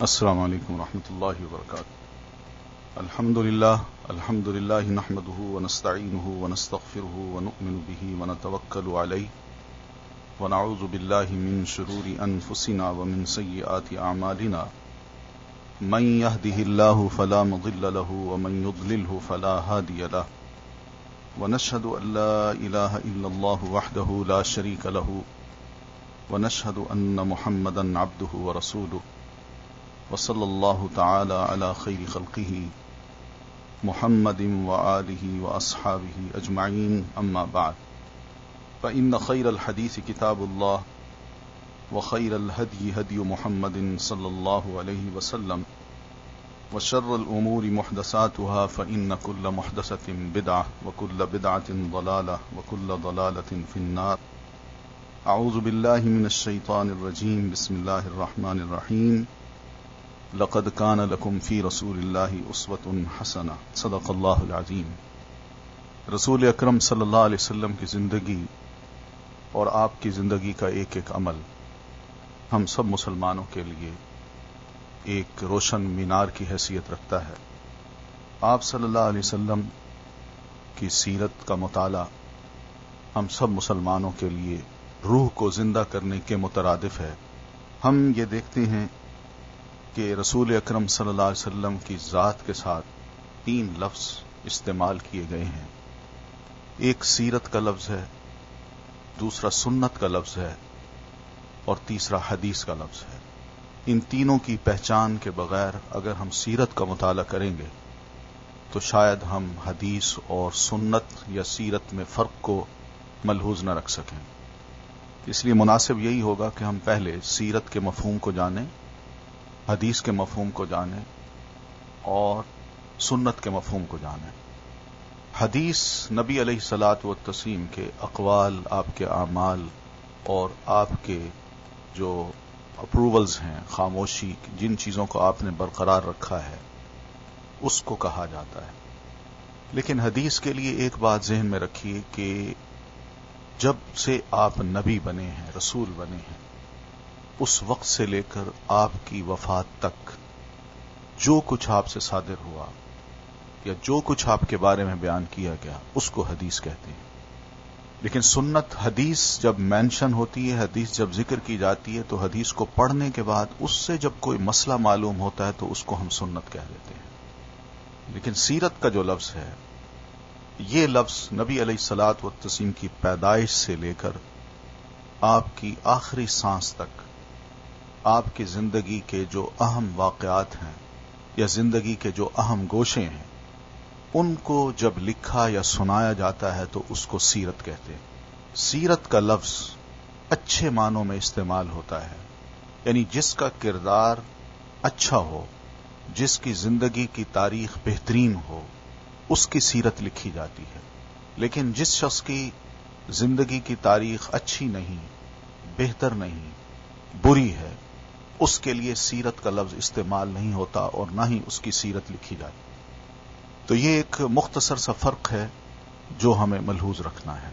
السلام علیکم ورحمۃ اللہ وبرکاتہ۔ الحمد للہ نحمده ونستعینه ونستغفره ونؤمن به ونتوکل علیہ ونعوذ باللہ من شرور انفسنا ومن سیئات اعمالنا من يهده الله فلا مضل له ومن يضلله فلا هادي له ونشهد ان لا اله الا الله وحده لا شريك له ونشهد ان محمدا عبده ورسوله وصلی اللہ تعالی علی خیر خلقہ محمد وآلہ واصحابہ اجمعین، اما بعد فإن خیر الحدیث کتاب اللہ وخیر الہدی ہدی محمد صلی اللہ علیہ وسلم وشر الامور محدثاتها فإن كل محدثة بدعة وكل بدعة ضلالة وكل ضلالة في النار۔ اعوذ باللہ من الشیطان الرجیم، بسم اللہ الرحمن الرحیم۔ لقد كان لكم في رسول الله اسوة حسنة، صدق اللہ العظیم۔ رسول اکرم صلی اللہ علیہ وسلم کی زندگی اور آپ کی زندگی کا ایک ایک عمل ہم سب مسلمانوں کے لیے ایک روشن مینار کی حیثیت رکھتا ہے۔ آپ صلی اللہ علیہ وسلم کی سیرت کا مطالعہ ہم سب مسلمانوں کے لیے روح کو زندہ کرنے کے مترادف ہے۔ ہم یہ دیکھتے ہیں کہ رسول اکرم صلی اللہ علیہ وسلم کی ذات کے ساتھ 3 لفظ استعمال کیے گئے ہیں۔ ایک سیرت کا لفظ ہے، دوسرا سنت کا لفظ ہے، اور تیسرا حدیث کا لفظ ہے۔ ان تینوں کی پہچان کے بغیر اگر ہم سیرت کا مطالعہ کریں گے تو شاید ہم حدیث اور سنت یا سیرت میں فرق کو ملحوظ نہ رکھ سکیں۔ اس لیے مناسب یہی ہوگا کہ ہم پہلے سیرت کے مفہوم کو جانیں، حدیث کے مفہوم کو جانیں اور سنت کے مفہوم کو جانیں۔ حدیث نبی علیہ الصلاۃ والتسلیم کے اقوال، آپ کے اعمال اور آپ کے جو اپروولز ہیں، خاموشی، جن چیزوں کو آپ نے برقرار رکھا ہے اس کو کہا جاتا ہے۔ لیکن حدیث کے لیے ایک بات ذہن میں رکھیے کہ جب سے آپ نبی بنے ہیں، رسول بنے ہیں، اس وقت سے لے کر آپ کی وفات تک جو کچھ آپ سے صادر ہوا یا جو کچھ آپ کے بارے میں بیان کیا گیا اس کو حدیث کہتے ہیں۔ لیکن سنت، حدیث جب مینشن ہوتی ہے، حدیث جب ذکر کی جاتی ہے تو حدیث کو پڑھنے کے بعد اس سے جب کوئی مسئلہ معلوم ہوتا ہے تو اس کو ہم سنت کہہ دیتے ہیں۔ لیکن سیرت کا جو لفظ ہے، یہ لفظ نبی علیہ الصلاۃ والتسلیم کی پیدائش سے لے کر آپ کی آخری سانس تک آپ کی زندگی کے جو اہم واقعات ہیں یا زندگی کے جو اہم گوشے ہیں ان کو جب لکھا یا سنایا جاتا ہے تو اس کو سیرت کہتے ہیں۔ سیرت کا لفظ اچھے معنوں میں استعمال ہوتا ہے، یعنی جس کا کردار اچھا ہو، جس کی زندگی کی تاریخ بہترین ہو، اس کی سیرت لکھی جاتی ہے۔ لیکن جس شخص کی زندگی کی تاریخ اچھی نہیں، بہتر نہیں، بری ہے، اس کے لیے سیرت کا لفظ استعمال نہیں ہوتا اور نہ ہی اس کی سیرت لکھی جاتی۔ تو یہ ایک مختصر سا فرق ہے جو ہمیں ملحوظ رکھنا ہے۔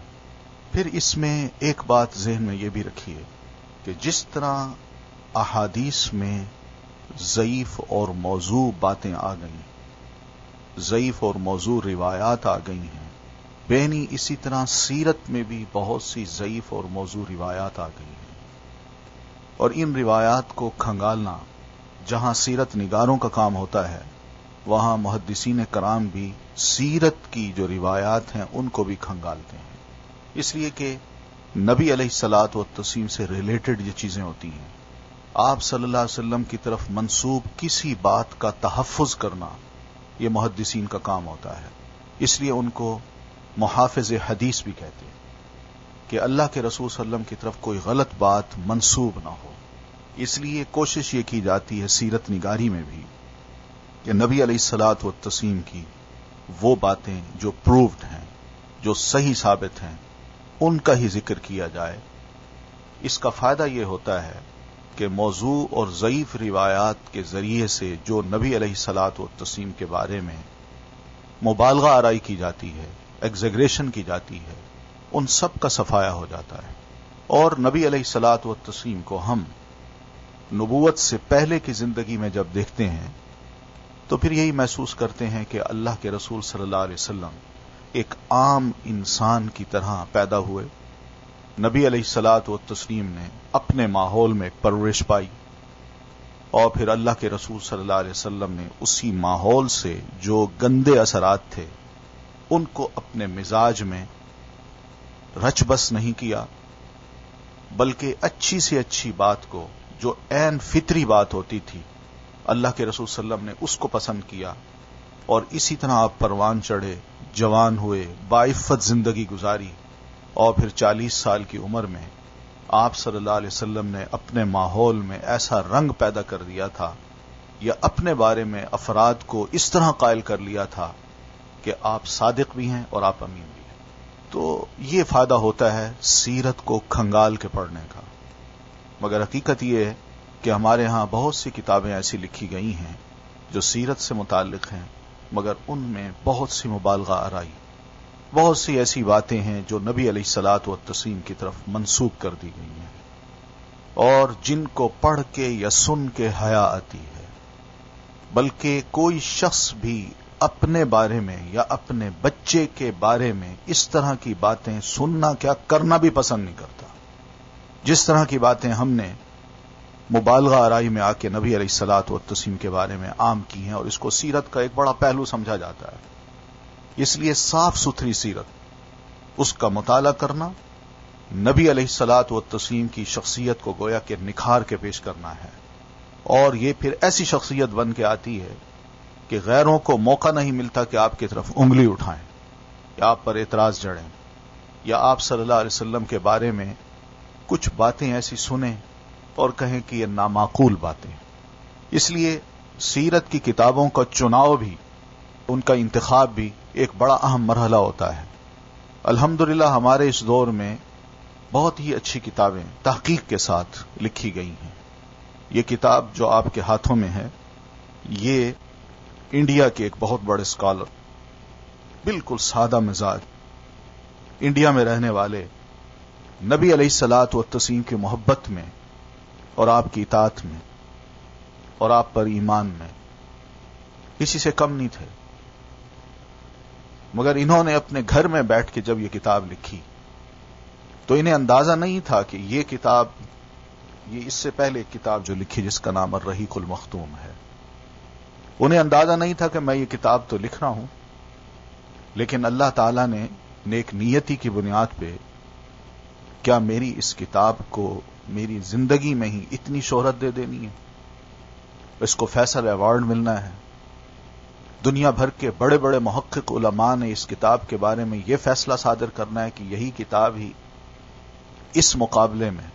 پھر اس میں ایک بات ذہن میں یہ بھی رکھیے کہ جس طرح احادیث میں ضعیف اور موضوع باتیں آ گئیں، ضعیف اور موضوع روایات آ گئی ہیں، بینی اسی طرح سیرت میں بھی بہت سی ضعیف اور موضوع روایات آ گئی ہیں، اور ان روایات کو کھنگالنا جہاں سیرت نگاروں کا کام ہوتا ہے، وہاں محدثین کرام بھی سیرت کی جو روایات ہیں ان کو بھی کھنگالتے ہیں۔ اس لیے کہ نبی علیہ الصلاۃ والتسلیم سے ریلیٹڈ یہ چیزیں ہوتی ہیں، آپ صلی اللہ علیہ وسلم کی طرف منسوب کسی بات کا تحفظ کرنا یہ محدثین کا کام ہوتا ہے۔ اس لیے ان کو محافظ حدیث بھی کہتے ہیں کہ اللہ کے رسول صلی اللہ علیہ وسلم کی طرف کوئی غلط بات منسوب نہ ہو۔ اس لیے کوشش یہ کی جاتی ہے سیرت نگاری میں بھی کہ نبی علیہ الصلاۃ والتسلیم کی وہ باتیں جو پرووڈ ہیں، جو صحیح ثابت ہیں، ان کا ہی ذکر کیا جائے۔ اس کا فائدہ یہ ہوتا ہے کہ موضوع اور ضعیف روایات کے ذریعے سے جو نبی علیہ الصلاۃ والتسلیم کے بارے میں مبالغہ آرائی کی جاتی ہے، ایگزیگریشن کی جاتی ہے، ان سب کا صفایا ہو جاتا ہے، اور نبی علیہ الصلاۃ والتسلیم کو ہم نبوت سے پہلے کی زندگی میں جب دیکھتے ہیں تو پھر یہی محسوس کرتے ہیں کہ اللہ کے رسول صلی اللہ علیہ وسلم ایک عام انسان کی طرح پیدا ہوئے. نبی علیہ الصلوۃ والتسلیم نے اپنے ماحول میں پرورش پائی اور پھر اللہ کے رسول صلی اللہ علیہ وسلم نے اسی ماحول سے جو گندے اثرات تھے ان کو اپنے مزاج میں رچ بس نہیں کیا، بلکہ اچھی سے اچھی بات کو جو عین فطری بات ہوتی تھی اللہ کے رسول صلی اللہ علیہ وسلم نے اس کو پسند کیا، اور اسی طرح آپ پروان چڑھے، جوان ہوئے، باعفت زندگی گزاری، اور پھر 40 سال کی عمر میں آپ صلی اللہ علیہ وسلم نے اپنے ماحول میں ایسا رنگ پیدا کر دیا تھا یا اپنے بارے میں افراد کو اس طرح قائل کر لیا تھا کہ آپ صادق بھی ہیں اور آپ امین بھی ہیں. تو یہ فائدہ ہوتا ہے سیرت کو کھنگال کے پڑھنے کا. مگر حقیقت یہ ہے کہ ہمارے ہاں بہت سی کتابیں ایسی لکھی گئی ہیں جو سیرت سے متعلق ہیں، مگر ان میں بہت سی مبالغہ آرائی، بہت سی ایسی باتیں ہیں جو نبی علیہ الصلوۃ والتسلیم کی طرف منسوب کر دی گئی ہیں اور جن کو پڑھ کے یا سن کے حیا آتی ہے. بلکہ کوئی شخص بھی اپنے بارے میں یا اپنے بچے کے بارے میں اس طرح کی باتیں سننا کیا کرنا بھی پسند نہیں کرتا. جس طرح کی باتیں ہم نے مبالغہ آرائی میں آ کے نبی علیہ الصلوۃ والتسلیم کے بارے میں عام کی ہیں، اور اس کو سیرت کا ایک بڑا پہلو سمجھا جاتا ہے. اس لیے صاف ستھری سیرت، اس کا مطالعہ کرنا، نبی علیہ الصلوۃ والتسلیم کی شخصیت کو گویا کہ نکھار کے پیش کرنا ہے. اور یہ پھر ایسی شخصیت بن کے آتی ہے کہ غیروں کو موقع نہیں ملتا کہ آپ کی طرف انگلی اٹھائیں یا آپ پر اعتراض جڑیں یا آپ صلی اللہ علیہ وسلم کے بارے میں کچھ باتیں ایسی سنیں اور کہیں کہ یہ نامعقول باتیں. اس لیے سیرت کی کتابوں کا چناؤ بھی، ان کا انتخاب بھی ایک بڑا اہم مرحلہ ہوتا ہے. الحمدللہ ہمارے اس دور میں بہت ہی اچھی کتابیں تحقیق کے ساتھ لکھی گئی ہیں. یہ کتاب جو آپ کے ہاتھوں میں ہے، یہ انڈیا کے ایک بہت بڑے اسکالر، بالکل سادہ مزاج، انڈیا میں رہنے والے، نبی علیہ الصلوۃ والتسلیم کی محبت میں اور آپ کی اطاعت میں اور آپ پر ایمان میں کسی سے کم نہیں تھے. مگر انہوں نے اپنے گھر میں بیٹھ کے جب یہ کتاب لکھی تو انہیں اندازہ نہیں تھا کہ یہ کتاب، یہ اس سے پہلے ایک کتاب جو لکھی جس کا نام الرحیق المختوم ہے، انہیں اندازہ نہیں تھا کہ میں یہ کتاب تو لکھ رہا ہوں، لیکن اللہ تعالیٰ نے نیک نیتی کی بنیاد پہ کیا میری اس کتاب کو میری زندگی میں ہی اتنی شہرت دے دینی ہے، اس کو فیصل ایوارڈ ملنا ہے. دنیا بھر کے بڑے بڑے محقق علماء نے اس کتاب کے بارے میں یہ فیصلہ صادر کرنا ہے کہ یہی کتاب ہی اس مقابلے میں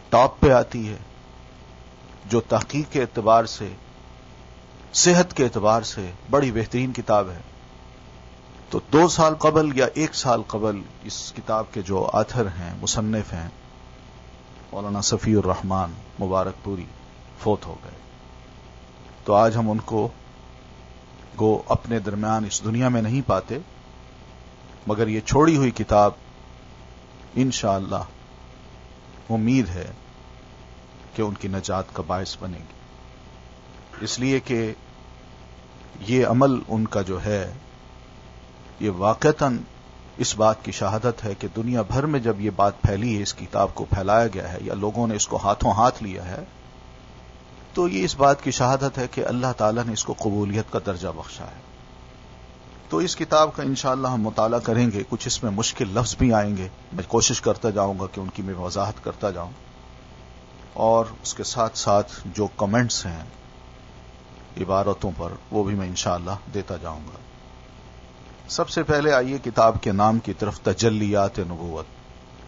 ٹاپ پہ آتی ہے، جو تحقیق کے اعتبار سے، صحت کے اعتبار سے بڑی بہترین کتاب ہے. تو 2 سال قبل یا 1 سال قبل اس کتاب کے جو آتھر ہیں، مصنف ہیں، مولانا صفی الرحمان مبارک پوری، فوت ہو گئے. تو آج ہم ان کو گو اپنے درمیان اس دنیا میں نہیں پاتے، مگر یہ چھوڑی ہوئی کتاب انشاءاللہ امید ہے کہ ان کی نجات کا باعث بنے گی. اس لیے کہ یہ عمل ان کا جو ہے یہ واقعتاً اس بات کی شہادت ہے کہ دنیا بھر میں جب یہ بات پھیلی ہے، اس کتاب کو پھیلایا گیا ہے یا لوگوں نے اس کو ہاتھوں ہاتھ لیا ہے، تو یہ اس بات کی شہادت ہے کہ اللہ تعالیٰ نے اس کو قبولیت کا درجہ بخشا ہے. تو اس کتاب کا انشاءاللہ ہم مطالعہ کریں گے. کچھ اس میں مشکل لفظ بھی آئیں گے، میں کوشش کرتا جاؤں گا کہ ان کی میں وضاحت کرتا جاؤں، اور اس کے ساتھ ساتھ جو کمنٹس ہیں عبارتوں پر وہ بھی میں انشاءاللہ دیتا جاؤں گا. سب سے پہلے آئیے کتاب کے نام کی طرف، تجلیات نبوت.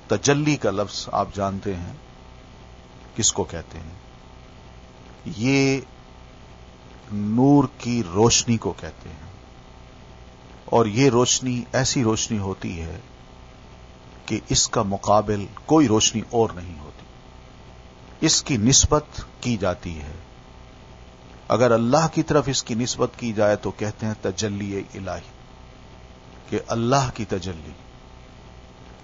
تجلی کا لفظ آپ جانتے ہیں کس کو کہتے ہیں؟ یہ نور کی روشنی کو کہتے ہیں، اور یہ روشنی ایسی روشنی ہوتی ہے کہ اس کا مقابل کوئی روشنی اور نہیں ہوتی. اس کی نسبت کی جاتی ہے، اگر اللہ کی طرف اس کی نسبت کی جائے تو کہتے ہیں تجلی الہی، کہ اللہ کی تجلی.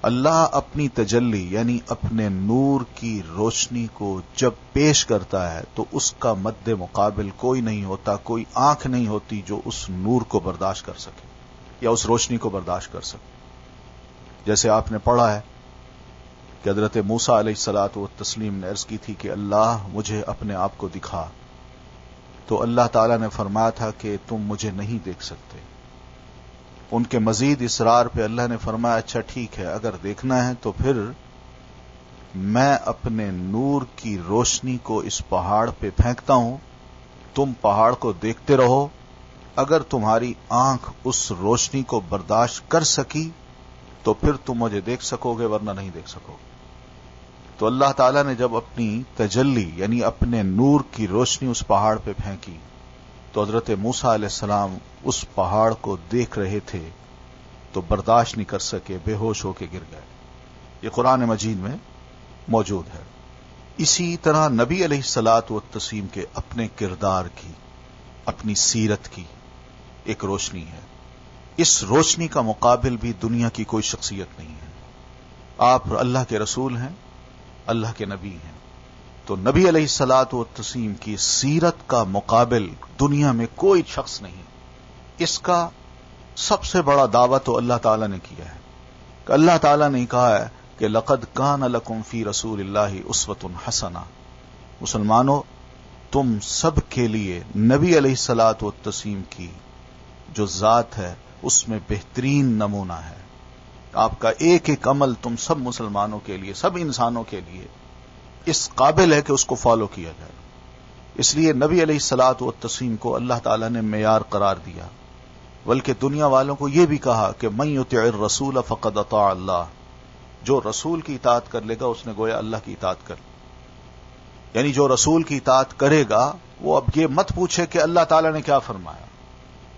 اللہ اپنی تجلی یعنی اپنے نور کی روشنی کو جب پیش کرتا ہے تو اس کا مد مقابل کوئی نہیں ہوتا، کوئی آنکھ نہیں ہوتی جو اس نور کو برداشت کر سکے یا اس روشنی کو برداشت کر سکے۔ جیسے آپ نے پڑھا ہے کہ حضرت موسیٰ علیہ الصلاۃ والتسلیم نے عرض کی تھی کہ اللہ مجھے اپنے آپ کو دکھا، تو اللہ تعالیٰ نے فرمایا تھا کہ تم مجھے نہیں دیکھ سکتے۔ ان کے مزید اصرار پہ اللہ نے فرمایا اچھا ٹھیک ہے، اگر دیکھنا ہے تو پھر میں اپنے نور کی روشنی کو اس پہاڑ پہ پھینکتا ہوں، تم پہاڑ کو دیکھتے رہو، اگر تمہاری آنکھ اس روشنی کو برداشت کر سکی تو پھر تم مجھے دیکھ سکو گے، ورنہ نہیں دیکھ سکو گے۔ تو اللہ تعالیٰ نے جب اپنی تجلی یعنی اپنے نور کی روشنی اس پہاڑ پہ پھینکی تو حضرت موسیٰ علیہ السلام اس پہاڑ کو دیکھ رہے تھے تو برداشت نہیں کر سکے، بے ہوش ہو کے گر گئے۔ یہ قرآن مجید میں موجود ہے۔ اسی طرح نبی علیہ الصلاۃ والتسلیم کے اپنے کردار کی، اپنی سیرت کی ایک روشنی ہے۔ اس روشنی کا مقابل بھی دنیا کی کوئی شخصیت نہیں ہے۔ آپ اللہ کے رسول ہیں، اللہ کے نبی ہیں، تو نبی علیہ الصلاۃ والتسلیم کی سیرت کا مقابل دنیا میں کوئی شخص نہیں۔ اس کا سب سے بڑا دعویٰ تو اللہ تعالیٰ نے کیا ہے کہ اللہ تعالیٰ نے کہا ہے کہ لقد کان لکم فی رسول اللہ اسوۃ حسنہ۔ مسلمانوں، تم سب کے لیے نبی علیہ الصلاۃ والتسلیم کی جو ذات ہے اس میں بہترین نمونہ ہے۔ آپ کا ایک ایک عمل تم سب مسلمانوں کے لیے، سب انسانوں کے لیے اس قابل ہے کہ اس کو فالو کیا جائے۔ اس لیے نبی علیہ الصلاۃ والتسلیم کو اللہ تعالیٰ نے معیار قرار دیا، بلکہ دنیا والوں کو یہ بھی کہا کہ من یطع الرسول فقد اطاع اللہ، جو رسول کی اطاعت کر لے گا اس نے گویا اللہ کی اطاعت کر لی۔ یعنی جو رسول کی اطاعت کرے گا وہ اب یہ مت پوچھے کہ اللہ تعالیٰ نے کیا فرمایا،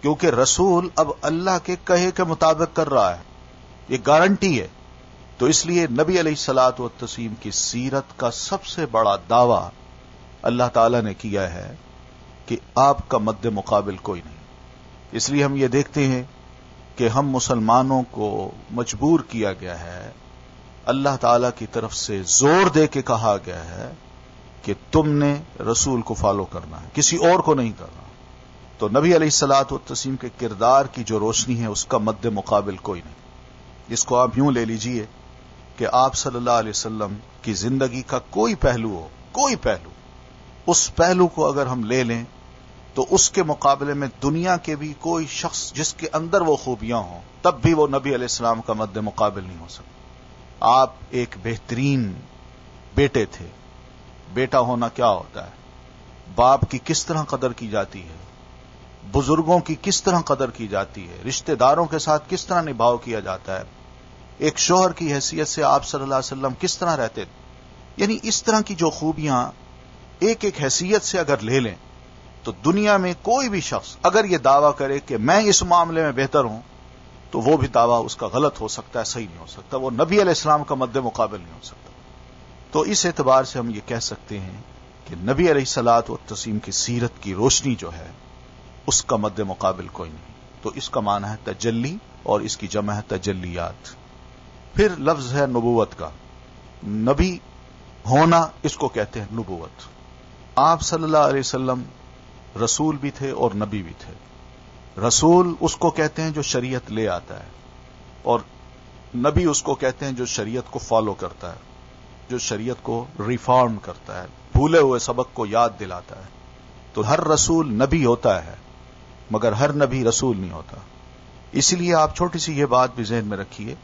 کیونکہ رسول اب اللہ کے کہے کے مطابق کر رہا ہے، یہ گارنٹی ہے۔ تو اس لیے نبی علیہ الصلاۃ والتسلیم کی سیرت کا سب سے بڑا دعویٰ اللہ تعالیٰ نے کیا ہے کہ آپ کا مد مقابل کوئی نہیں۔ اس لیے ہم یہ دیکھتے ہیں کہ ہم مسلمانوں کو مجبور کیا گیا ہے، اللہ تعالیٰ کی طرف سے زور دے کے کہا گیا ہے کہ تم نے رسول کو فالو کرنا ہے، کسی اور کو نہیں کرنا۔ تو نبی علیہ الصلاۃ والتسلیم کے کردار کی جو روشنی ہے اس کا مد مقابل کوئی نہیں۔ اس کو آپ یوں لے لیجئے کہ آپ صلی اللہ علیہ وسلم کی زندگی کا کوئی پہلو ہو، کوئی پہلو، اس پہلو کو اگر ہم لے لیں تو اس کے مقابلے میں دنیا کے بھی کوئی شخص جس کے اندر وہ خوبیاں ہوں تب بھی وہ نبی علیہ السلام کا مد مقابل نہیں ہو سکتا۔ آپ ایک بہترین بیٹے تھے۔ بیٹا ہونا کیا ہوتا ہے، باپ کی کس طرح قدر کی جاتی ہے، بزرگوں کی کس طرح قدر کی جاتی ہے، رشتہ داروں کے ساتھ کس طرح نبھاؤ کیا جاتا ہے، ایک شوہر کی حیثیت سے آپ صلی اللہ علیہ وسلم کس طرح رہتے تھے۔ یعنی اس طرح کی جو خوبیاں ایک ایک حیثیت سے اگر لے لیں تو دنیا میں کوئی بھی شخص اگر یہ دعویٰ کرے کہ میں اس معاملے میں بہتر ہوں تو وہ بھی دعویٰ اس کا غلط ہو سکتا ہے، صحیح نہیں ہو سکتا، وہ نبی علیہ السلام کا مد مقابل نہیں ہو سکتا۔ تو اس اعتبار سے ہم یہ کہہ سکتے ہیں کہ نبی علیہ الصلاۃ والتسلیم کی سیرت کی روشنی جو ہے اس کا مد مقابل کوئی نہیں۔ تو اس کا معنی ہے تجلی اور اس کی جمع ہے تجلیات۔ پھر لفظ ہے نبوت کا، نبی ہونا اس کو کہتے ہیں نبوت۔ آپ صلی اللہ علیہ وسلم رسول بھی تھے اور نبی بھی تھے۔ رسول اس کو کہتے ہیں جو شریعت لے آتا ہے، اور نبی اس کو کہتے ہیں جو شریعت کو فالو کرتا ہے، جو شریعت کو ریفارم کرتا ہے، بھولے ہوئے سبق کو یاد دلاتا ہے۔ تو ہر رسول نبی ہوتا ہے مگر ہر نبی رسول نہیں ہوتا۔ اسی لیے آپ چھوٹی سی یہ بات بھی ذہن میں رکھیے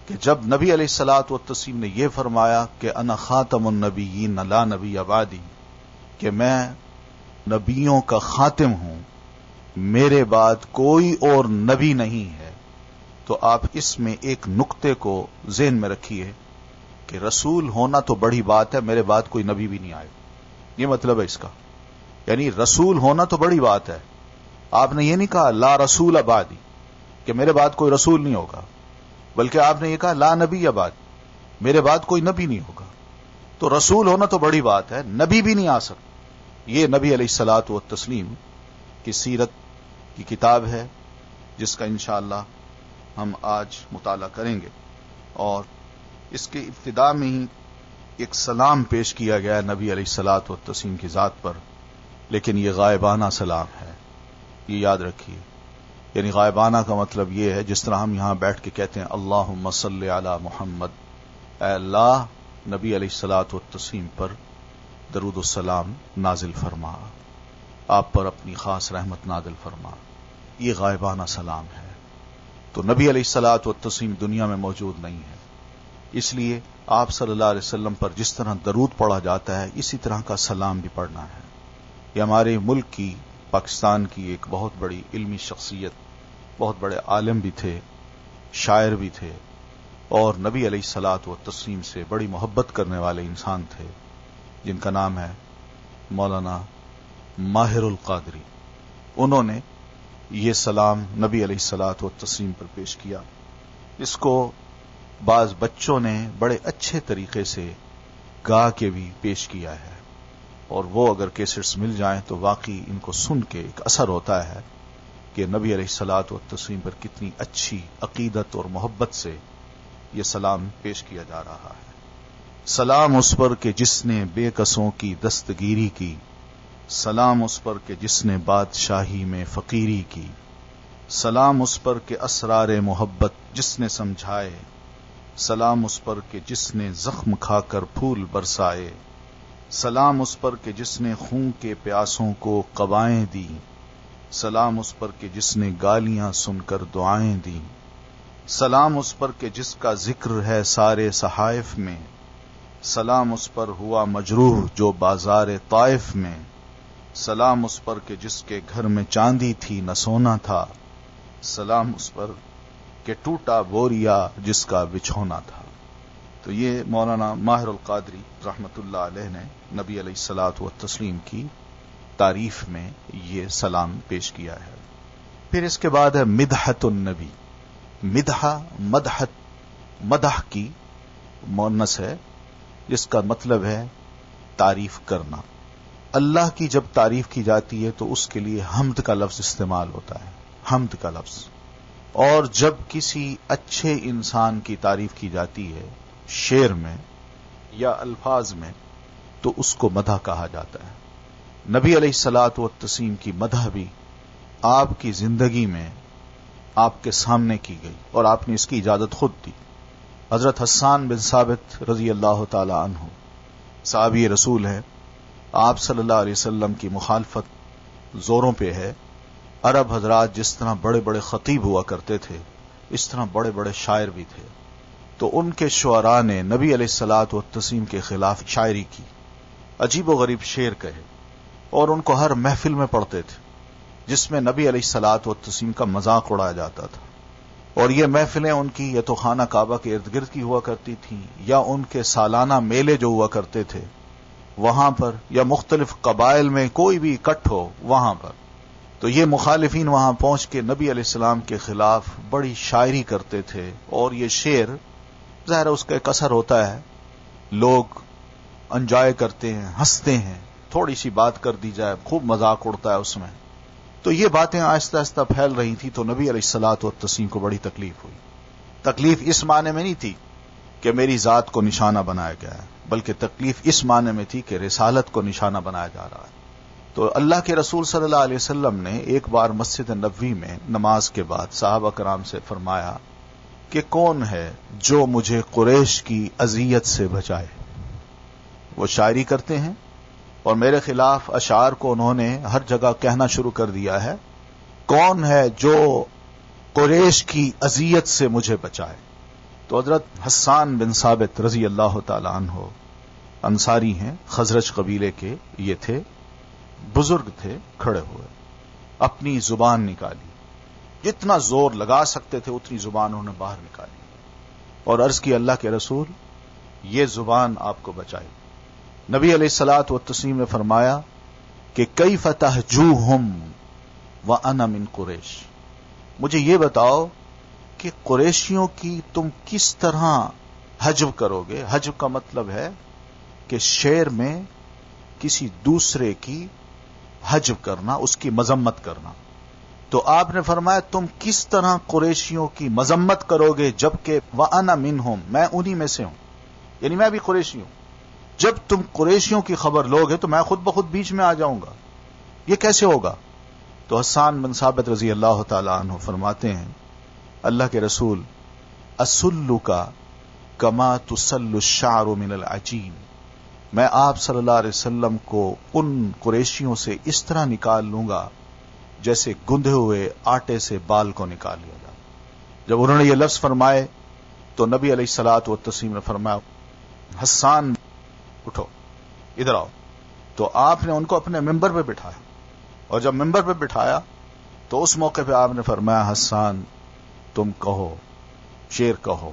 کہ جب نبی علیہ الصلاۃ والتسلیم نے یہ فرمایا کہ انا خاتم النبیین لا نبی بعدی، کہ میں نبیوں کا خاتم ہوں، میرے بعد کوئی اور نبی نہیں ہے، تو آپ اس میں ایک نقطے کو ذہن میں رکھیے کہ رسول ہونا تو بڑی بات ہے، میرے بعد کوئی نبی بھی نہیں آئے، یہ مطلب ہے اس کا۔ یعنی رسول ہونا تو بڑی بات ہے، آپ نے یہ نہیں کہا لا رسول بعدی کہ میرے بعد کوئی رسول نہیں ہوگا، بلکہ آپ نے یہ کہا لا نبی بعد، میرے بعد کوئی نبی نہیں ہوگا۔ تو رسول ہونا تو بڑی بات ہے، نبی بھی نہیں آ سکتا۔ یہ نبی علیہ الصلاۃ والتسلیم کی سیرت کی کتاب ہے جس کا انشاءاللہ ہم آج مطالعہ کریں گے، اور اس کے ابتدا میں ہی ایک سلام پیش کیا گیا نبی علیہ الصلوۃ والتسلیم کی ذات پر، لیکن یہ غائبانہ سلام ہے، یہ یاد رکھیے۔ یعنی غائبانہ کا مطلب یہ ہے جس طرح ہم یہاں بیٹھ کے کہتے ہیں اللہم صلی علی محمد، اے اللہ نبی علیہ الصلوۃ والتسلیم پر درود السلام نازل فرما، آپ پر اپنی خاص رحمت نازل فرما، یہ غائبانہ سلام ہے۔ تو نبی علیہ الصلوۃ والتسلیم دنیا میں موجود نہیں ہے، اس لیے آپ صلی اللہ علیہ وسلم پر جس طرح درود پڑھا جاتا ہے اسی طرح کا سلام بھی پڑھنا ہے۔ یہ ہمارے ملک کی، پاکستان کی ایک بہت بڑی علمی شخصیت، بہت بڑے عالم بھی تھے، شاعر بھی تھے، اور نبی علیہ الصلوۃ والتسلیم سے بڑی محبت کرنے والے انسان تھے، جن کا نام ہے مولانا ماہر القادری۔ انہوں نے یہ سلام نبی علیہ الصلوۃ والتسلیم پر پیش کیا۔ اس کو بعض بچوں نے بڑے اچھے طریقے سے گا کے بھی پیش کیا ہے، اور وہ اگر کیسٹس مل جائیں تو واقعی ان کو سن کے ایک اثر ہوتا ہے کہ نبی علیہ الصلوۃ والتسلیم پر کتنی اچھی عقیدت اور محبت سے یہ سلام پیش کیا جا رہا ہے۔ سلام اس پر کہ جس نے بے کسوں کی دستگیری کی، سلام اس پر کہ جس نے بادشاہی میں فقیری کی، سلام اس پر کہ اسرار محبت جس نے سمجھائے، سلام اس پر کہ جس نے زخم کھا کر پھول برسائے، سلام اس پر کہ جس نے خون کے پیاسوں کو قبائیں دی، سلام اس پر کہ جس نے گالیاں سن کر دعائیں دی، سلام اس پر کہ جس کا ذکر ہے سارے صحائف میں، سلام اس پر ہوا مجروح جو بازار طائف میں، سلام اس پر کہ جس کے گھر میں چاندی تھی نہ سونا تھا، سلام اس پر کہ ٹوٹا بوریا جس کا بچھونا تھا۔ تو یہ مولانا ماہر القادری رحمت اللہ علیہ نے نبی علیہ الصلوۃ والتسلیم کی تعریف میں یہ سلام پیش کیا ہے۔ پھر اس کے بعد ہے مدحت النبی۔ مدحہ مدحت، مدح کی مؤنث ہے جس کا مطلب ہے تعریف کرنا۔ اللہ کی جب تعریف کی جاتی ہے تو اس کے لیے حمد کا لفظ استعمال ہوتا ہے، حمد کا لفظ۔ اور جب کسی اچھے انسان کی تعریف کی جاتی ہے شعر میں یا الفاظ میں تو اس کو مدح کہا جاتا ہے۔ نبی علیہ الصلوۃ والتسلیم کی مدح بھی آپ کی زندگی میں آپ کے سامنے کی گئی اور آپ نے اس کی اجازت خود دی۔ حضرت حسان بن ثابت رضی اللہ تعالی عنہ صحابی رسول ہے، آپ صلی اللہ علیہ وسلم کی مخالفت زوروں پہ ہے۔ عرب حضرات جس طرح بڑے بڑے خطیب ہوا کرتے تھے اس طرح بڑے بڑے شاعر بھی تھے، تو ان کے شعراء نے نبی علیہ الصلوۃ والتسلیم کے خلاف شاعری کی، عجیب و غریب شعر کہے، اور ان کو ہر محفل میں پڑھتے تھے جس میں نبی علیہ الصلوۃ والتسلیم کا مذاق اڑایا جاتا تھا۔ اور یہ محفلیں ان کی یا تو خانہ کعبہ کے ارد گرد کی ہوا کرتی تھیں یا ان کے سالانہ میلے جو ہوا کرتے تھے وہاں پر، یا مختلف قبائل میں کوئی بھی اکٹھ ہو وہاں پر، تو یہ مخالفین وہاں پہنچ کے نبی علیہ السلام کے خلاف بڑی شاعری کرتے تھے۔ اور یہ شعر ظاہر اس کا ایک اثر ہوتا ہے، لوگ انجوائے کرتے ہیں، ہنستے ہیں، تھوڑی سی بات کر دی جائے خوب مذاق اڑتا ہے اس میں۔ تو یہ باتیں آہستہ آہستہ پھیل رہی تھی تو نبی علیہ الصلوۃ والتسلیم کو بڑی تکلیف ہوئی۔ تکلیف اس معنی میں نہیں تھی کہ میری ذات کو نشانہ بنایا گیا ہے، بلکہ تکلیف اس معنی میں تھی کہ رسالت کو نشانہ بنایا جا رہا ہے۔ تو اللہ کے رسول صلی اللہ علیہ وسلم نے ایک بار مسجد نبوی میں نماز کے بعد صحابہ کرام سے فرمایا کہ کون ہے جو مجھے قریش کی اذیت سے بچائے۔ وہ شاعری کرتے ہیں اور میرے خلاف اشعار کو انہوں نے ہر جگہ کہنا شروع کر دیا ہے، کون ہے جو قریش کی اذیت سے مجھے بچائے۔ تو حضرت حسان بن ثابت رضی اللہ تعالی عنہ انصاری ہیں، خزرج قبیلے کے یہ تھے، بزرگ تھے، کھڑے ہوئے، اپنی زبان نکالی، جتنا زور لگا سکتے تھے اتنی زبان انہوں نے باہر نکالی اور عرض کی اللہ کے رسول یہ زبان آپ کو بچائی۔ نبی علیہ الصلوۃ والتسلیم نے فرمایا کہ کیف تہجوہم وانا من قریش، مجھے یہ بتاؤ کہ قریشیوں کی تم کس طرح حجب کرو گے۔ حجب کا مطلب ہے کہ شعر میں کسی دوسرے کی حجب کرنا، اس کی مذمت کرنا۔ تو آپ نے فرمایا تم کس طرح قریشیوں کی مذمت کرو گے جبکہ وَأَنَا مِنْهُمْ، میں انہی میں سے ہوں۔ یعنی میں بھی قریشی ہوں، جب تم قریشیوں کی خبر لوگے تو میں خود بخود بیچ میں آ جاؤں گا، یہ کیسے ہوگا؟ تو حسان بن ثابت رضی اللہ تعالی عنہ فرماتے ہیں اللہ کے رسول اسلُّکَ کما تسل الشعر من العجین، میں آپ صلی اللہ علیہ وسلم کو ان قریشیوں سے اس طرح نکال لوں گا جیسے گندھے ہوئے آٹے سے بال کو نکال لیا جائے۔ جب انہوں نے یہ لفظ فرمائے تو نبی علیہ الصلوۃ والتسلیم نے فرمایا حسان اٹھو ادھر آؤ، تو آپ نے ان کو اپنے ممبر پہ بٹھایا، اور جب ممبر پہ بٹھایا تو اس موقع پہ آپ نے فرمایا حسان تم کہو، شعر کہو،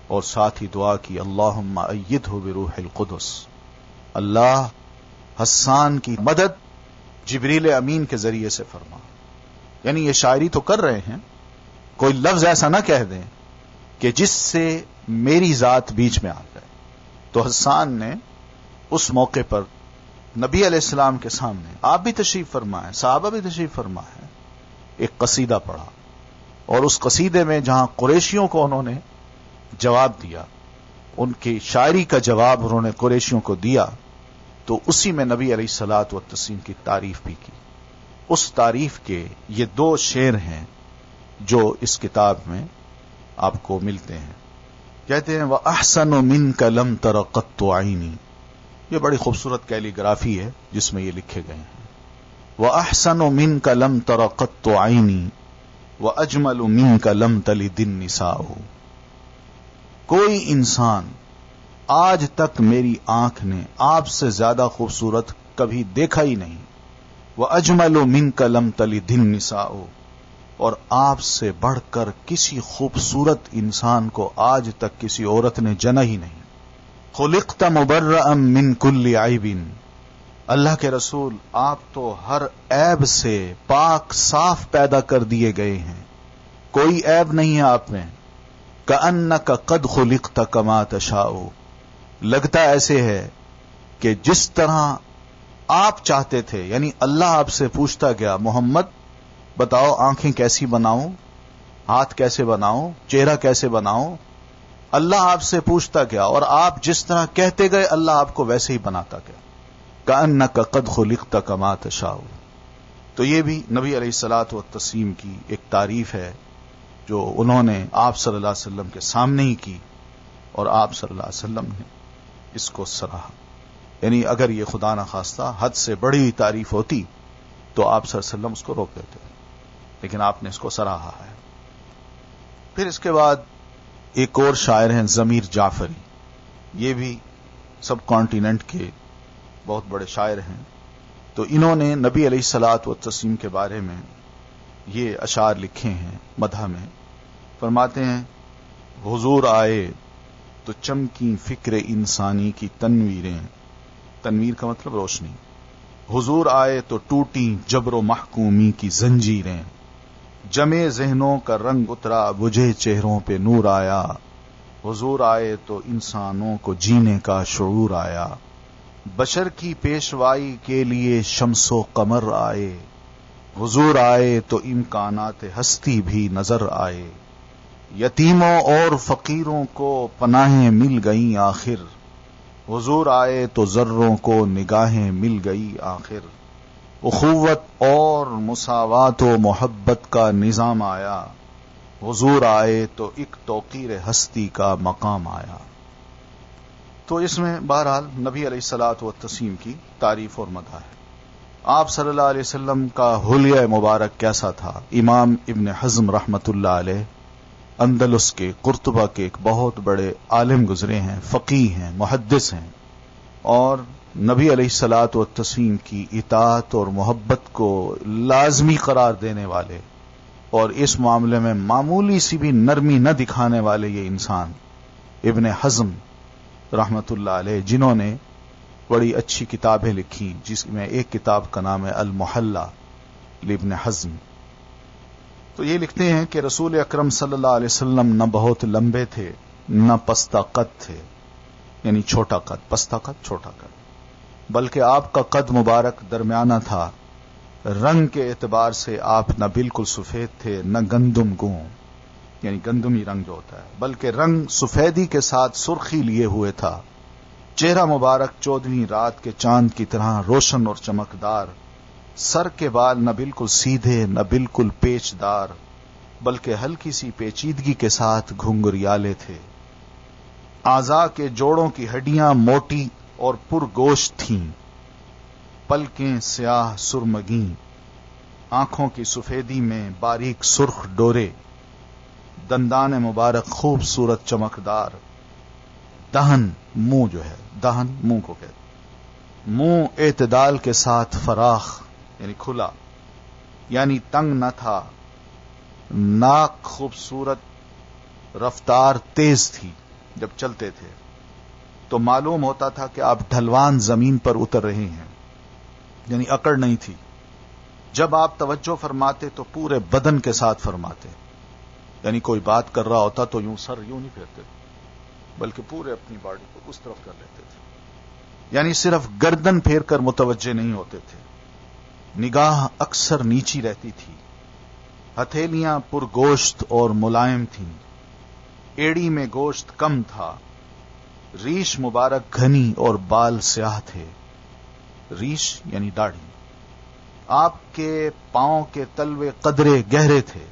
اور ساتھ ہی دعا کی اللہم ایدہ بروح القدس، اللہ حسان کی مدد جبریل امین کے ذریعے سے فرما۔ یعنی یہ شاعری تو کر رہے ہیں، کوئی لفظ ایسا نہ کہہ دیں کہ جس سے میری ذات بیچ میں آ جائے۔ تو حسان نے اس موقع پر نبی علیہ السلام کے سامنے، آپ بھی تشریف فرمائے، صحابہ بھی تشریف فرمائے، ایک قصیدہ پڑھا، اور اس قصیدے میں جہاں قریشیوں کو انہوں نے جواب دیا، ان کی شاعری کا جواب انہوں نے قریشیوں کو دیا، تو اسی میں نبی علیہ الصلوۃ والتسلیم کی تعریف بھی کی۔ اس تعریف کے یہ 2 شعر ہیں جو اس کتاب میں آپ کو ملتے ہیں۔ کہتے ہیں وَأَحْسَنُ مِنْكَ لَمْ تَرَ قَطُّ عَيْنِي، یہ بڑی خوبصورت کیلیگرافی ہے جس میں یہ لکھے گئے ہیں۔ وَأَحْسَنُ مِنْكَ لَمْ تَرَ قَطُّ عَيْنِي وَأَجْمَلُ مِنْكَ لَمْ تَلِدِ النِّسَاءُ، کوئی انسان آج تک میری آنکھ نے آپ سے زیادہ خوبصورت کبھی دیکھا ہی نہیں۔ وَأَجْمَلُ مِنْكَ لَمْ تَلِدِ النِّسَاءُ، اور آپ سے بڑھ کر کسی خوبصورت انسان کو آج تک کسی عورت نے جنا ہی نہیں۔ خُلِقْتَ مُبَرَّأً مِّن كُلِّ عَيْبٍ، اللہ کے رسول آپ تو ہر عیب سے پاک صاف پیدا کر دیے گئے ہیں، کوئی عیب نہیں ہے آپ میں۔ كَأَنَّكَ قَدْ خُلِقْتَ كَمَا تَشَاءُ، لگتا ایسے ہے کہ جس طرح آپ چاہتے تھے، یعنی اللہ آپ سے پوچھتا گیا محمد بتاؤ آنکھیں کیسی بناؤں، ہاتھ کیسے بناؤں، چہرہ کیسے بناؤں، اللہ آپ سے پوچھتا گیا، اور آپ جس طرح کہتے گئے اللہ آپ کو ویسے ہی بناتا گیا۔ كَأَنَّكَ قَدْ خُلِقْتَ كَمَا تَشَاءُ، تو یہ بھی نبی علیہ الصلوۃ والتسلیم کی ایک تعریف ہے جو انہوں نے آپ صلی اللہ علیہ وسلم کے سامنے ہی کی، اور آپ صلی اللہ علیہ وسلم نے اس کو سراہا۔ یعنی اگر یہ خدا نخواستہ حد سے بڑی تعریف ہوتی تو آپ صلی اللہ علیہ وسلم اس کو روک دیتے، لیکن آپ نے اس کو سراہا ہے۔ پھر اس کے بعد ایک اور شاعر ہیں ضمیر جعفری، یہ بھی سب کانٹیننٹ کے بہت بڑے شاعر ہیں۔ تو انہوں نے نبی علیہ الصلوۃ والتسلیم کے بارے میں یہ اشعار لکھے ہیں مدح میں۔ فرماتے ہیں حضور آئے تو چمکی فکر انسانی کی تنویریں، تنویر کا مطلب روشنی، حضور آئے تو ٹوٹی جبر و محکومی کی زنجیریں، جمے ذہنوں کا رنگ اترا بجھے چہروں پہ نور آیا، حضور آئے تو انسانوں کو جینے کا شعور آیا، بشر کی پیشوائی کے لیے شمس و قمر آئے، حضور آئے تو امکانات ہستی بھی نظر آئے، یتیموں اور فقیروں کو پناہیں مل گئیں آخر، حضور آئے تو ذروں کو نگاہیں مل گئی آخر، اخوت اور مساوات و محبت کا نظام آیا، حضور آئے تو ایک توقیر ہستی کا مقام آیا۔ تو اس میں بہرحال نبی علیہ الصلوۃ والتسلیم کی تعریف اور مدح ہے۔ آپ صلی اللہ علیہ وسلم کا حلیہ مبارک کیسا تھا؟ امام ابن حزم رحمت اللہ علیہ اندلس کے قرطبہ کے ایک بہت بڑے عالم گزرے ہیں، فقیہ ہیں، محدث ہیں، اور نبی علیہ الصلوۃ والتسلیم کی اطاعت اور محبت کو لازمی قرار دینے والے، اور اس معاملے میں معمولی سی بھی نرمی نہ دکھانے والے یہ انسان ابن حزم رحمت اللہ علیہ، جنہوں نے بڑی اچھی کتابیں لکھی، جس میں ایک کتاب کا نام ہے المحلہ لابن حزم۔ تو یہ لکھتے ہیں کہ رسول اکرم صلی اللہ علیہ وسلم نہ بہت لمبے تھے نہ پستہ قد تھے، یعنی چھوٹا قد، پستہ قد، چھوٹا قد، بلکہ آپ کا قد مبارک درمیانہ تھا، رنگ کے اعتبار سے آپ نہ بالکل سفید تھے نہ گندم گوں، یعنی گندمی رنگ جو ہوتا ہے، بلکہ رنگ سفیدی کے ساتھ سرخی لیے ہوئے تھا۔ چہرہ مبارک 14ویں رات کے چاند کی طرح روشن اور چمکدار، سر کے بال نہ بالکل سیدھے نہ بالکل پیچدار، بلکہ ہلکی سی پیچیدگی کے ساتھ گھنگریالے تھے۔ اعضاء کے جوڑوں کی ہڈیاں موٹی اور پرگوشت تھیں، پلکیں سیاہ سرمگیں، آنکھوں کی سفیدی میں باریک سرخ ڈورے، دندان مبارک خوبصورت چمکدار، دہن منہ جو ہے، دہن منہ کو کہتے، منہ اعتدال کے ساتھ فراخ یعنی کھلا، یعنی تنگ نہ تھا، ناک خوبصورت، رفتار تیز تھی، جب چلتے تھے تو معلوم ہوتا تھا کہ آپ ڈھلوان زمین پر اتر رہے ہیں، یعنی اکڑ نہیں تھی۔ جب آپ توجہ فرماتے تو پورے بدن کے ساتھ فرماتے، یعنی کوئی بات کر رہا ہوتا تو یوں سر یوں نہیں پھیرتے، بلکہ پورے اپنی باڈی کو اس طرف کر لیتے تھے، یعنی صرف گردن پھیر کر متوجہ نہیں ہوتے تھے۔ نگاہ اکثر نیچی رہتی تھی، ہتھیلیاں پرگوشت اور ملائم تھیں، ایڑی میں گوشت کم تھا، ریش مبارک گھنی اور بال سیاہ تھے، ریش یعنی داڑھی۔ آپ کے پاؤں کے تلوے قدرے گہرے تھے،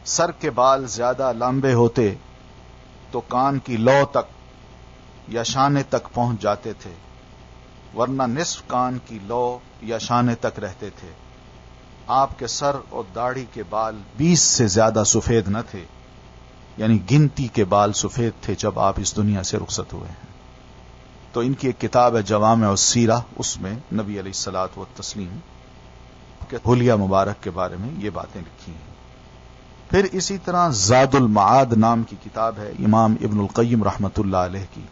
سر کے بال زیادہ لمبے ہوتے تو کان کی لو تک یا شانے تک پہنچ جاتے تھے، ورنہ نصف کان کی لو یا شانے تک رہتے تھے۔ آپ کے سر اور داڑھی کے بال 20 سے زیادہ سفید نہ تھے، یعنی گنتی کے بال سفید تھے جب آپ اس دنیا سے رخصت ہوئے ہیں۔ تو ان کی ایک کتاب ہے جوامع السیرہ، اس میں نبی علیہ الصلوۃ والتسلیم کے حلیہ مبارک کے بارے میں یہ باتیں لکھی ہیں۔ پھر اسی طرح زاد المعاد نام کی کتاب ہے امام ابن القیم رحمۃ اللہ علیہ کی،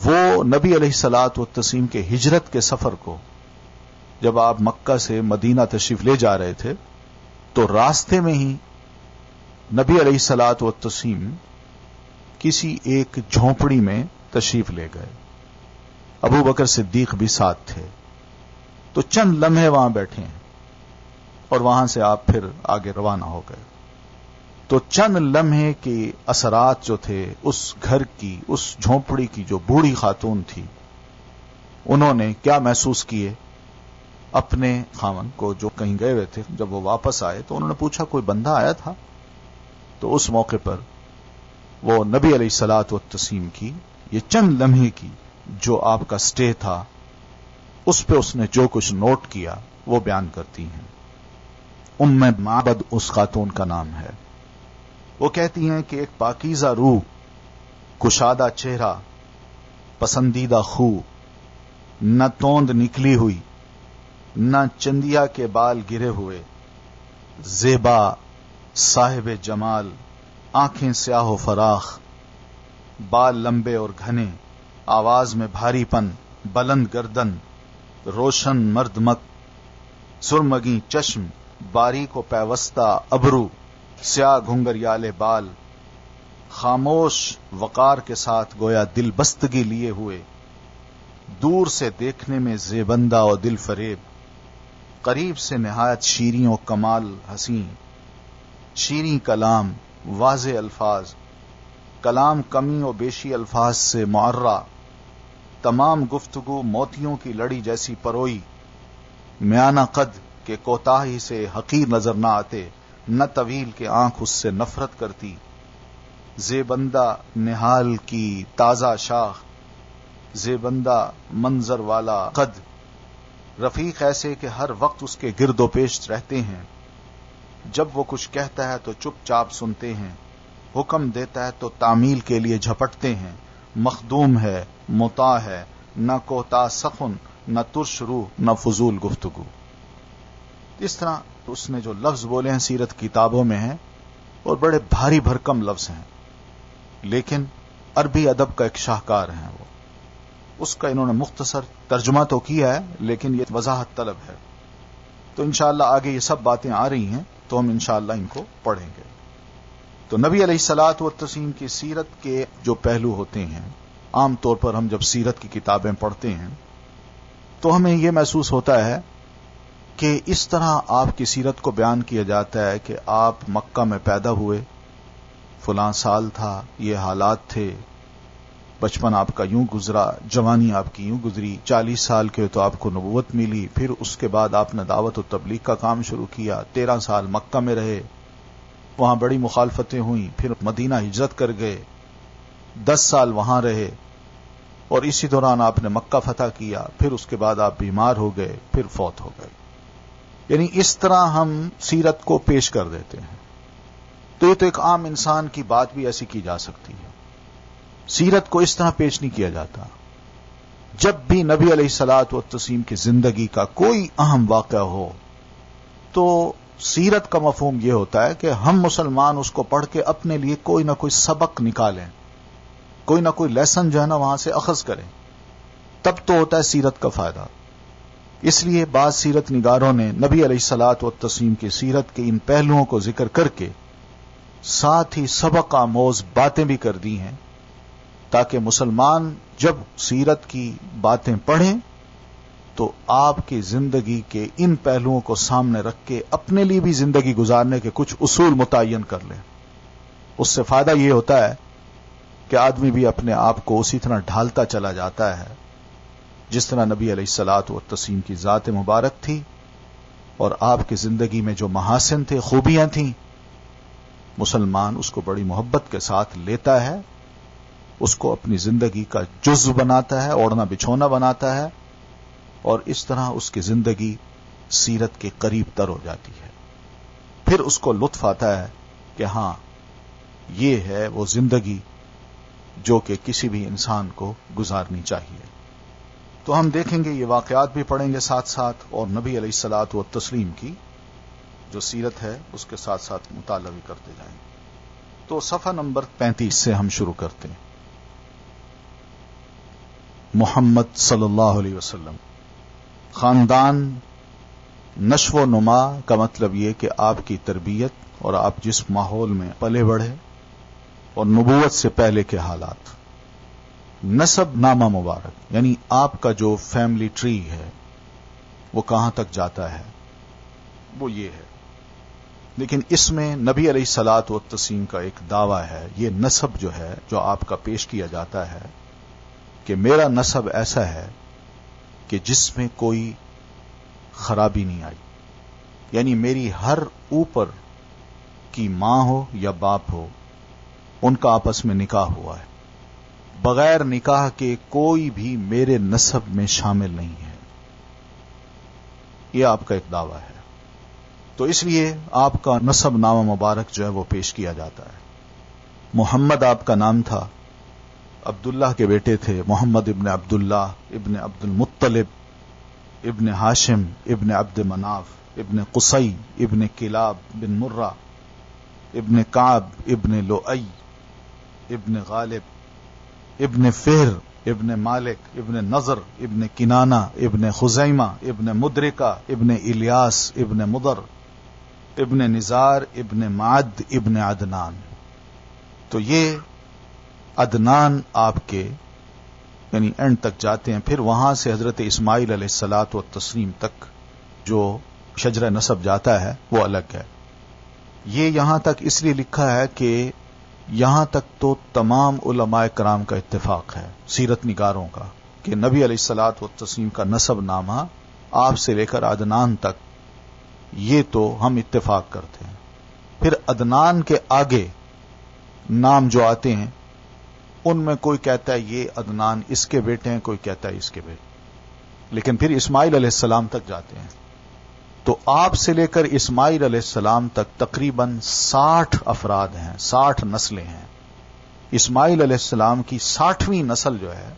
وہ نبی علیہ الصلوۃ والتسلیم کے ہجرت کے سفر کو، جب آپ مکہ سے مدینہ تشریف لے جا رہے تھے تو راستے میں ہی نبی علیہ الصلوۃ والتسلیم کسی ایک جھونپڑی میں تشریف لے گئے، ابو بکر صدیق بھی ساتھ تھے، تو چند لمحے وہاں بیٹھے ہیں اور وہاں سے آپ پھر آگے روانہ ہو گئے۔ تو چند لمحے کے اثرات جو تھے اس گھر کی، اس جھونپڑی کی جو بوڑھی خاتون تھی، انہوں نے کیا محسوس کیے اپنے خاوند کو جو کہیں گئے ہوئے تھے، جب وہ واپس آئے تو انہوں نے پوچھا کوئی بندہ آیا تھا؟ تو اس موقع پر وہ نبی علیہ الصلوۃ والتسلیم کی یہ چند لمحے کی جو آپ کا سٹے تھا، اس پہ اس نے جو کچھ نوٹ کیا وہ بیان کرتی ہیں۔ ام معبد اس خاتون کا نام ہے۔ وہ کہتی ہیں کہ ایک پاکیزہ روح، کشادہ چہرہ، پسندیدہ خو، نہ توند نکلی ہوئی نہ چندیا کے بال گرے ہوئے، زیبا، صاحب جمال، آنکھیں سیاہ و فراخ، بال لمبے اور گھنے، آواز میں بھاری پن، بلند گردن، روشن مردمک، سرمگی چشم، باریک و پیوستہ ابرو، سیاہ گھنگریالے بال، خاموش وقار کے ساتھ گویا دل بستگی لیے ہوئے، دور سے دیکھنے میں زیبندہ و دل فریب، قریب سے نہایت شیریں و کمال حسین، شیریں کلام، واضح الفاظ، کلام کمی و بیشی الفاظ سے معرہ، تمام گفتگو موتیوں کی لڑی جیسی پروئی، میانہ قد کے کوتاہی سے حقیر نظر نہ آتے، نہ طویل کے آنکھ اس سے نفرت کرتی، زیبندہ نہال کی تازہ شاخ، زیبندہ منظر والا قد، رفیق ایسے کہ ہر وقت اس کے گرد و پیش رہتے ہیں، جب وہ کچھ کہتا ہے تو چپ چاپ سنتے ہیں، حکم دیتا ہے تو تعمیل کے لیے جھپٹتے ہیں، مخدوم ہے، مطاع ہے، نہ کوتا سخن، نہ ترش روح، نہ فضول گفتگو۔ اس طرح اس نے جو لفظ بولے ہیں سیرت کتابوں میں ہیں اور بڑے بھاری بھرکم لفظ ہیں، لیکن عربی ادب کا ایک شاہکار ہیں وہ، اس کا انہوں نے مختصر ترجمہ تو کیا ہے لیکن یہ وضاحت طلب ہے۔ تو انشاءاللہ آگے یہ سب باتیں آ رہی ہیں تو ہم انشاءاللہ ان کو پڑھیں گے۔ تو نبی علیہ الصلوۃ والتسلیم کی سیرت کے جو پہلو ہوتے ہیں، عام طور پر ہم جب سیرت کی کتابیں پڑھتے ہیں تو ہمیں یہ محسوس ہوتا ہے کہ اس طرح آپ کی سیرت کو بیان کیا جاتا ہے کہ آپ مکہ میں پیدا ہوئے، فلاں سال تھا، یہ حالات تھے، بچپن آپ کا یوں گزرا، جوانی آپ کی یوں گزری، 40 سال کے تو آپ کو نبوت ملی، پھر اس کے بعد آپ نے دعوت و تبلیغ کا کام شروع کیا، 13 سال مکہ میں رہے، وہاں بڑی مخالفتیں ہوئیں، پھر مدینہ ہجرت کر گئے، 10 سال وہاں رہے، اور اسی دوران آپ نے مکہ فتح کیا، پھر اس کے بعد آپ بیمار ہو گئے، پھر فوت ہو گئے۔ یعنی اس طرح ہم سیرت کو پیش کر دیتے ہیں۔ تو یہ تو ایک عام انسان کی بات بھی ایسی کی جا سکتی ہے، سیرت کو اس طرح پیش نہیں کیا جاتا۔ جب بھی نبی علیہ الصلوۃ والتسلیم کی زندگی کا کوئی اہم واقعہ ہو تو سیرت کا مفہوم یہ ہوتا ہے کہ ہم مسلمان اس کو پڑھ کے اپنے لیے کوئی نہ کوئی سبق نکالیں، کوئی نہ کوئی لیسن جو ہے نا وہاں سے اخذ کریں، تب تو ہوتا ہے سیرت کا فائدہ۔ اس لیے بعض سیرت نگاروں نے نبی علیہ الصلوۃ والتسلیم کی سیرت کے ان پہلوؤں کو ذکر کر کے ساتھ ہی سبق آموز باتیں بھی کر دی ہیں، تاکہ مسلمان جب سیرت کی باتیں پڑھیں تو آپ کی زندگی کے ان پہلوؤں کو سامنے رکھ کے اپنے لیے بھی زندگی گزارنے کے کچھ اصول متعین کر لیں۔ اس سے فائدہ یہ ہوتا ہے کہ آدمی بھی اپنے آپ کو اسی طرح ڈھالتا چلا جاتا ہے جس طرح نبی علیہ الصلوۃ والتسلیم کی ذات مبارک تھی، اور آپ کی زندگی میں جو محاسن تھے، خوبیاں تھیں، مسلمان اس کو بڑی محبت کے ساتھ لیتا ہے، اس کو اپنی زندگی کا جزو بناتا ہے، اوڑھنا بچھونا بناتا ہے، اور اس طرح اس کی زندگی سیرت کے قریب تر ہو جاتی ہے۔ پھر اس کو لطف آتا ہے کہ ہاں یہ ہے وہ زندگی جو کہ کسی بھی انسان کو گزارنی چاہیے۔ تو ہم دیکھیں گے، یہ واقعات بھی پڑھیں گے ساتھ ساتھ، اور نبی علیہ الصلوۃ والتسلیم کی جو سیرت ہے اس کے ساتھ ساتھ مطالعہ بھی کرتے جائیں گے۔ تو صفحہ نمبر 35 سے ہم شروع کرتے ہیں۔ محمد صلی اللہ علیہ وسلم، خاندان نشو و نما کا مطلب یہ کہ آپ کی تربیت اور آپ جس ماحول میں پلے بڑھے، اور نبوت سے پہلے کے حالات۔ نسب نامہ مبارک، یعنی آپ کا جو فیملی ٹری ہے وہ کہاں تک جاتا ہے، وہ یہ ہے۔ لیکن اس میں نبی علیہ الصلوۃ والتسلیم کا ایک دعویٰ ہے، یہ نسب جو ہے جو آپ کا پیش کیا جاتا ہے کہ میرا نسب ایسا ہے کہ جس میں کوئی خرابی نہیں آئی، یعنی میری ہر اوپر کی ماں ہو یا باپ ہو، ان کا آپس میں نکاح ہوا ہے، بغیر نکاح کے کوئی بھی میرے نسب میں شامل نہیں ہے۔ یہ آپ کا ایک دعویٰ ہے، تو اس لیے آپ کا نسب نامہ مبارک جو ہے وہ پیش کیا جاتا ہے۔ محمد آپ کا نام تھا، عبداللہ کے بیٹے تھے، محمد ابن عبداللہ ابن عبد المطلب ابن ہاشم ابن عبد مناف ابن قصی ابن کلاب بن مرہ ابن کعب ابن لؤی ابن غالب ابن فہر ابن مالک ابن نضر ابن کنانہ ابن خزیمہ ابن مدرکہ ابن الیاس ابن مضر ابن نزار ابن معد ابن عدنان۔ تو یہ عدنان آپ کے یعنی اینڈ تک جاتے ہیں، پھر وہاں سے حضرت اسماعیل علیہ الصلوۃ والتسلیم تک جو شجرہ نسب جاتا ہے وہ الگ ہے۔ یہ یہاں تک اس لیے لکھا ہے کہ یہاں تک تو تمام علماء کرام کا اتفاق ہے، سیرت نگاروں کا، کہ نبی علیہ الصلوۃ والتسلیم کا نسب نامہ آپ سے لے کر عدنان تک، یہ تو ہم اتفاق کرتے ہیں۔ پھر عدنان کے آگے نام جو آتے ہیں ان میں کوئی کہتا ہے یہ عدنان اس کے بیٹے ہیں، کوئی کہتا ہے اس کے بیٹے، لیکن پھر اسماعیل علیہ السلام تک جاتے ہیں۔ تو آپ سے لے کر اسماعیل علیہ السلام تک تقریباً 60 افراد ہیں، 60 نسلیں ہیں۔ اسماعیل علیہ السلام کی 60ویں نسل جو ہے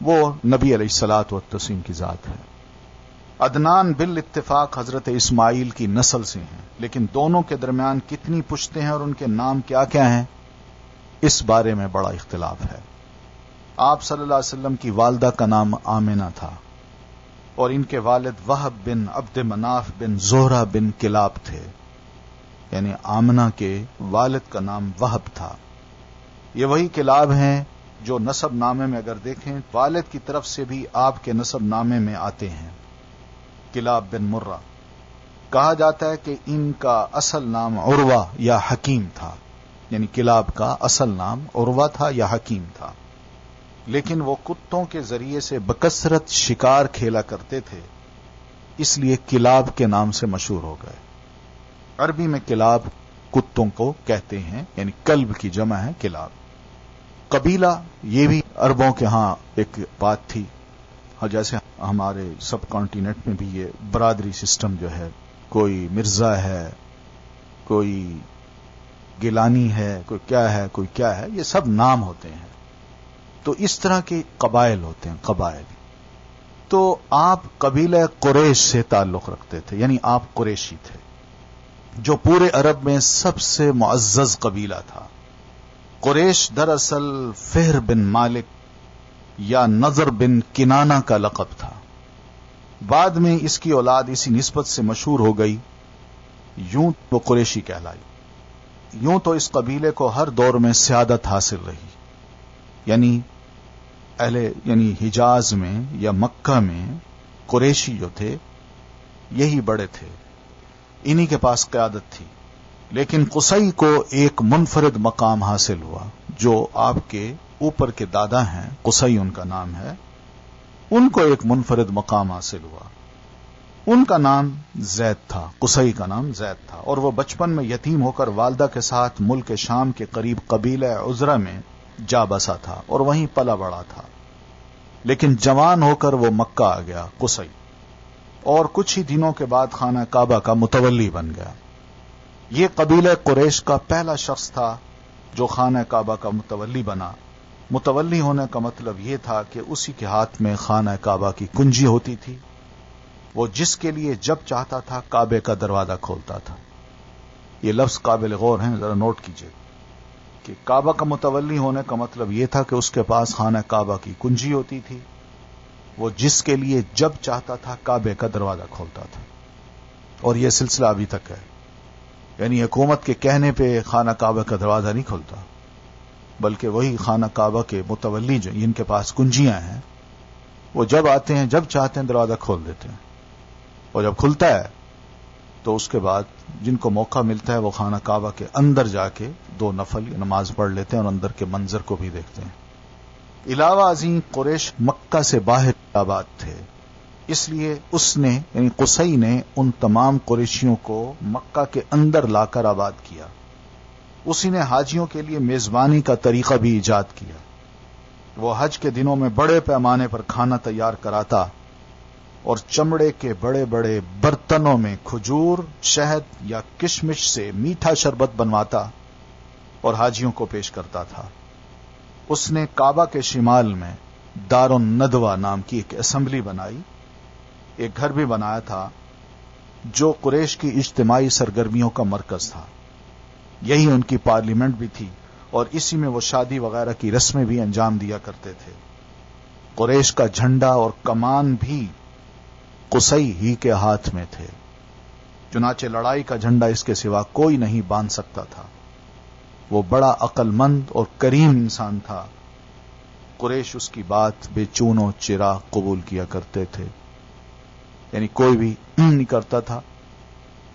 وہ نبی علیہ الصلوۃ والتسلیم کی ذات ہے۔ عدنان بالاتفاق حضرت اسماعیل کی نسل سے ہیں، لیکن دونوں کے درمیان کتنی پشتیں ہیں اور ان کے نام کیا کیا ہیں، اس بارے میں بڑا اختلاف ہے۔ آپ صلی اللہ علیہ وسلم کی والدہ کا نام آمنہ تھا، اور ان کے والد وہب بن عبد مناف بن زہرہ بن کلاب تھے، یعنی آمنہ کے والد کا نام وہب تھا۔ یہ وہی کلاب ہیں جو نسب نامے میں اگر دیکھیں والد کی طرف سے بھی آپ کے نسب نامے میں آتے ہیں، کلاب بن مرہ۔ کہا جاتا ہے کہ ان کا اصل نام عروہ یا حکیم تھا، یعنی کلاب کا اصل نام عروہ تھا یا حکیم تھا، لیکن وہ کتوں کے ذریعے سے بکثرت شکار کھیلا کرتے تھے، اس لیے کلاب کے نام سے مشہور ہو گئے۔ عربی میں کلاب کتوں کو کہتے ہیں، یعنی کلب کی جمع ہے کلاب۔ قبیلہ یہ بھی عربوں کے ہاں ایک بات تھی، جیسے ہمارے سب کانٹیننٹ میں بھی یہ برادری سسٹم جو ہے، کوئی مرزا ہے، کوئی گیلانی ہے، کوئی کیا ہے، یہ سب نام ہوتے ہیں۔ تو اس طرح کے قبائل ہوتے ہیں، قبائل۔ تو آپ قبیلہ قریش سے تعلق رکھتے تھے، یعنی آپ قریشی تھے، جو پورے عرب میں سب سے معزز قبیلہ تھا۔ قریش دراصل فہر بن مالک یا نضر بن کنانہ کا لقب تھا، بعد میں اس کی اولاد اسی نسبت سے مشہور ہو گئی، یوں وہ قریشی کہلائی۔ یوں تو اس قبیلے کو ہر دور میں سیادت حاصل رہی، یعنی حجاز میں یا مکہ میں قریشی جو تھے یہی بڑے تھے، انہی کے پاس قیادت تھی۔ لیکن قصی کو ایک منفرد مقام حاصل ہوا، جو آپ کے اوپر کے دادا ہیں، قصی ان کا نام ہے، ان کو ایک منفرد مقام حاصل ہوا۔ ان کا نام زید تھا، قصی کا نام زید تھا، اور وہ بچپن میں یتیم ہو کر والدہ کے ساتھ ملک شام کے قریب قبیلہ عذرہ میں جا بسا تھا اور وہیں پلا بڑا تھا۔ لیکن جوان ہو کر وہ مکہ آ گیا قصی، اور کچھ ہی دنوں کے بعد خانہ کعبہ کا متولی بن گیا۔ یہ قبیلہ قریش کا پہلا شخص تھا جو خانہ کعبہ کا متولی بنا۔ متولی ہونے کا مطلب یہ تھا کہ اسی کے ہاتھ میں خانہ کعبہ کی کنجی ہوتی تھی، وہ جس کے لیے جب چاہتا تھا کعبے کا دروازہ کھولتا تھا۔ یہ لفظ قابل غور ہیں، ذرا نوٹ کیجئے کہ کعبہ کا متولی ہونے کا مطلب یہ تھا کہ اس کے پاس خانہ کعبہ کی کنجی ہوتی تھی، وہ جس کے لیے جب چاہتا تھا کعبے کا دروازہ کھولتا تھا۔ اور یہ سلسلہ ابھی تک ہے، یعنی حکومت کے کہنے پہ خانہ کعبہ کا دروازہ نہیں کھلتا، بلکہ وہی خانہ کعبہ کے متولی جو جن کے پاس کنجیاں ہیں، وہ جب آتے ہیں جب چاہتے ہیں دروازہ کھول دیتے ہیں، اور جب کھلتا ہے تو اس کے بعد جن کو موقع ملتا ہے وہ خانہ کعبہ کے اندر جا کے 2 نفل نماز پڑھ لیتے ہیں اور اندر کے منظر کو بھی دیکھتے ہیں۔ علاوہ ازیں قریش مکہ سے باہر آباد تھے، اس لیے اس نے یعنی قصی نے ان تمام قریشیوں کو مکہ کے اندر لا کر آباد کیا۔ اسی نے حاجیوں کے لیے میزبانی کا طریقہ بھی ایجاد کیا۔ وہ حج کے دنوں میں بڑے پیمانے پر کھانا تیار کراتا اور چمڑے کے بڑے بڑے برتنوں میں کھجور، شہد یا کشمش سے میٹھا شربت بنواتا اور حاجیوں کو پیش کرتا تھا۔ اس نے کعبہ کے شمال میں دار الندوہ نام کی ایک اسمبلی بنائی، ایک گھر بھی بنایا تھا جو قریش کی اجتماعی سرگرمیوں کا مرکز تھا۔ یہی ان کی پارلیمنٹ بھی تھی، اور اسی میں وہ شادی وغیرہ کی رسمیں بھی انجام دیا کرتے تھے۔ قریش کا جھنڈا اور کمان بھی قصی ہی کے ہاتھ میں تھے، چنانچہ لڑائی کا جھنڈا اس کے سوا کوئی نہیں باندھ سکتا تھا۔ وہ بڑا عقل مند اور کریم انسان تھا۔ قریش اس کی بات بے چون و چرا قبول کیا کرتے تھے، یعنی کوئی بھی نہیں کرتا تھا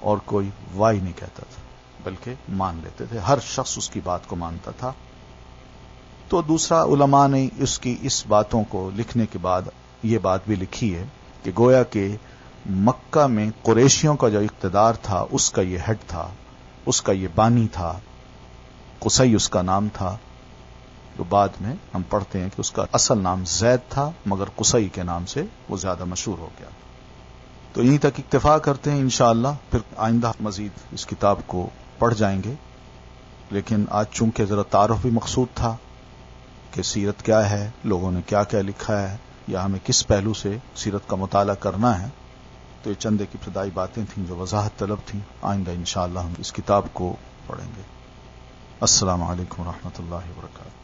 اور کوئی وائی نہیں کہتا تھا، بلکہ مان لیتے تھے، ہر شخص اس کی بات کو مانتا تھا۔ تو دوسرا، علماء نے اس کی اس باتوں کو لکھنے کے بعد یہ بات بھی لکھی ہے کہ گویا کہ مکہ میں قریشیوں کا جو اقتدار تھا اس کا یہ ہیڈ تھا، اس کا یہ بانی تھا، قصی اس کا نام تھا، جو بعد میں ہم پڑھتے ہیں کہ اس کا اصل نام زید تھا، مگر قصی کے نام سے وہ زیادہ مشہور ہو گیا۔ تو یہیں تک اکتفا کرتے ہیں، انشاءاللہ پھر آئندہ مزید اس کتاب کو پڑھ جائیں گے۔ لیکن آج چونکہ ذرا تعارف بھی مقصود تھا کہ سیرت کیا ہے، لوگوں نے کیا کیا لکھا ہے، یا ہمیں کس پہلو سے سیرت کا مطالعہ کرنا ہے، تو یہ چند ایک ابتدائی باتیں تھیں جو وضاحت طلب تھیں۔ آئندہ انشاءاللہ ہم اس کتاب کو پڑھیں گے۔ السلام علیکم ورحمۃ اللہ وبرکاتہ۔